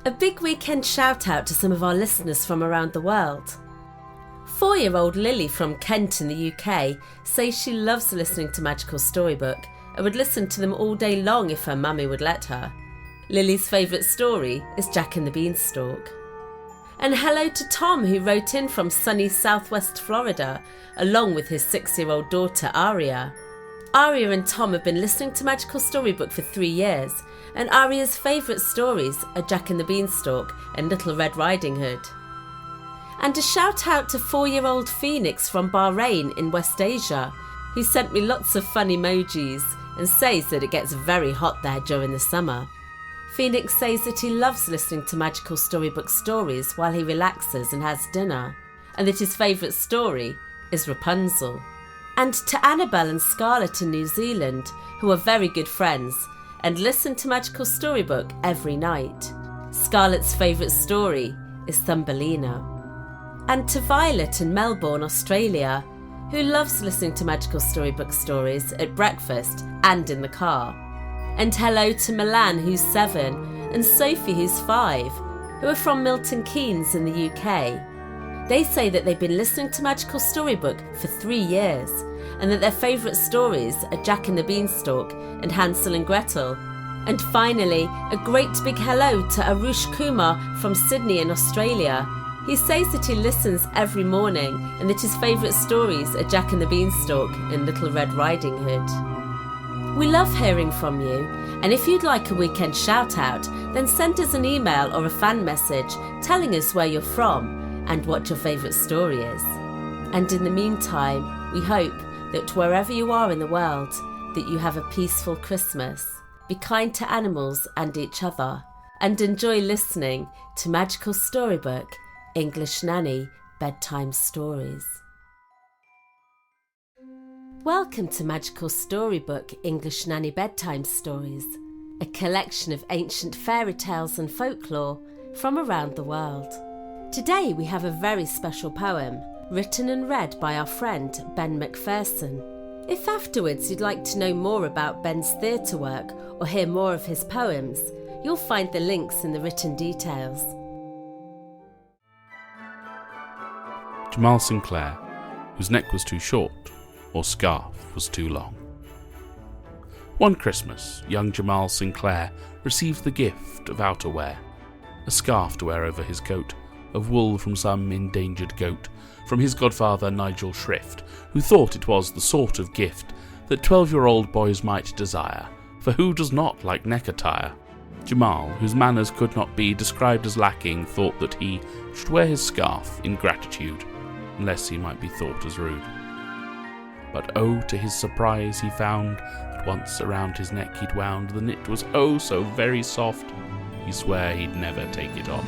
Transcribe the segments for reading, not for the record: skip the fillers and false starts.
A big weekend shout out to some of our listeners from around the world. 4-year-old Lily from Kent in the UK says she loves listening to Magical Storybook and would listen to them all day long if her mummy would let her. Lily's favourite story is Jack and the Beanstalk. And hello to Tom, who wrote in from sunny southwest Florida, along with his 6-year-old daughter Aria. Aria and Tom have been listening to Magical Storybook for 3 years, and Aria's favourite stories are Jack and the Beanstalk and Little Red Riding Hood. And a shout out to 4-year-old Phoenix from Bahrain in West Asia, who sent me lots of fun emojis and says that it gets very hot there during the summer. Phoenix says that he loves listening to Magical Storybook stories while he relaxes and has dinner, and that his favourite story is Rapunzel. And to Annabelle and Scarlett in New Zealand, who are very good friends and listen to Magical Storybook every night. Scarlett's favourite story is Thumbelina. And to Violet in Melbourne, Australia, who loves listening to Magical Storybook stories at breakfast and in the car. And hello to Milan, who's 7, and Sophie, who's 5, who are from Milton Keynes in the UK. They say that they've been listening to Magical Storybook for 3 years, and that their favourite stories are Jack and the Beanstalk and Hansel and Gretel. And finally, a great big hello to Arush Kumar from Sydney in Australia. He says that he listens every morning and that his favourite stories are Jack and the Beanstalk and Little Red Riding Hood. We love hearing from you, and if you'd like a weekend shout out, then send us an email or a fan message telling us where you're from and what your favourite story is. And in the meantime, we hope that wherever you are in the world, that you have a peaceful Christmas, be kind to animals and each other, and enjoy listening to Magical Storybook, English Nanny Bedtime Stories. Welcome to Magical Storybook, English Nanny Bedtime Stories, a collection of ancient fairy tales and folklore from around the world. Today we have a very special poem, written and read by our friend Ben Macpherson. If afterwards you'd like to know more about Ben's theatre work or hear more of his poems, you'll find the links in the written details. Jamal Sinclair, whose neck was too short or scarf was too long. One Christmas, young Jamal Sinclair received the gift of outerwear, a scarf to wear over his coat, of wool from some endangered goat, from his godfather Nigel Shrift, who thought it was the sort of gift that 12-year-old boys might desire, for who does not like neck attire? Jamal, whose manners could not be described as lacking, thought that he should wear his scarf in gratitude, unless he might be thought as rude. But oh, to his surprise he found that once around his neck he'd wound the knit was oh so very soft, he sware he'd never take it off.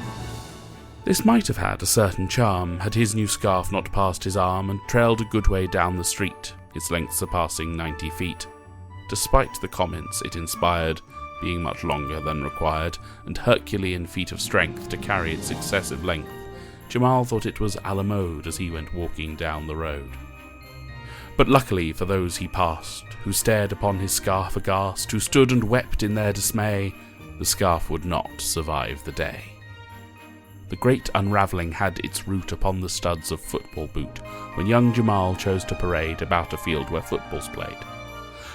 This might have had a certain charm, had his new scarf not passed his arm and trailed a good way down the street, its length surpassing 90 feet. Despite the comments it inspired, being much longer than required, and Herculean feat of strength to carry its excessive length, Jamal thought it was a la mode as he went walking down the road. But luckily for those he passed, who stared upon his scarf aghast, who stood and wept in their dismay, the scarf would not survive the day. The great unravelling had its root upon the studs of football boot, when young Jamal chose to parade about a field where football's played.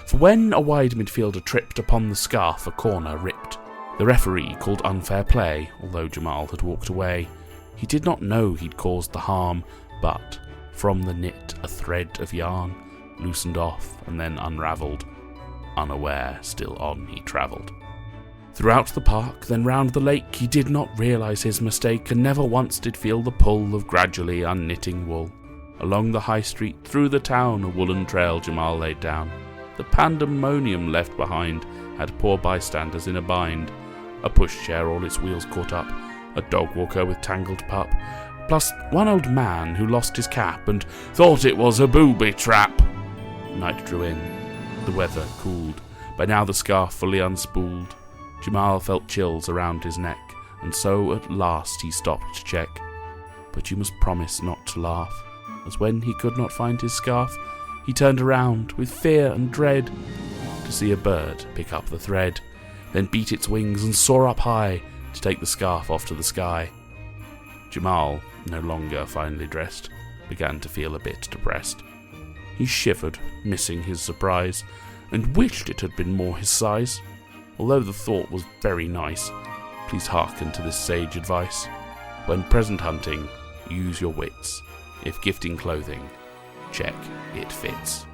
For when a wide midfielder tripped upon the scarf, a corner ripped. The referee called unfair play, although Jamal had walked away. He did not know he'd caused the harm, but from the knit a thread of yarn loosened off and then unravelled. Unaware, still on he travelled. Throughout the park, then round the lake, he did not realise his mistake, and never once did feel the pull of gradually unknitting wool. Along the high street, through the town, a woolen trail Jamal laid down. The pandemonium left behind had poor bystanders in a bind. A pushchair all its wheels caught up, a dog walker with tangled pup, plus one old man who lost his cap and thought it was a booby trap. Night drew in. The weather cooled. By now the scarf fully unspooled. Jamal felt chills around his neck, and so at last he stopped to check. But you must promise not to laugh, as when he could not find his scarf, he turned around with fear and dread to see a bird pick up the thread, then beat its wings and soar up high, to take the scarf off to the sky. Jamal, no longer finely dressed, began to feel a bit depressed. He shivered, missing his surprise, and wished it had been more his size. Although the thought was very nice, please hearken to this sage advice. When present hunting, use your wits. If gifting clothing, check it fits.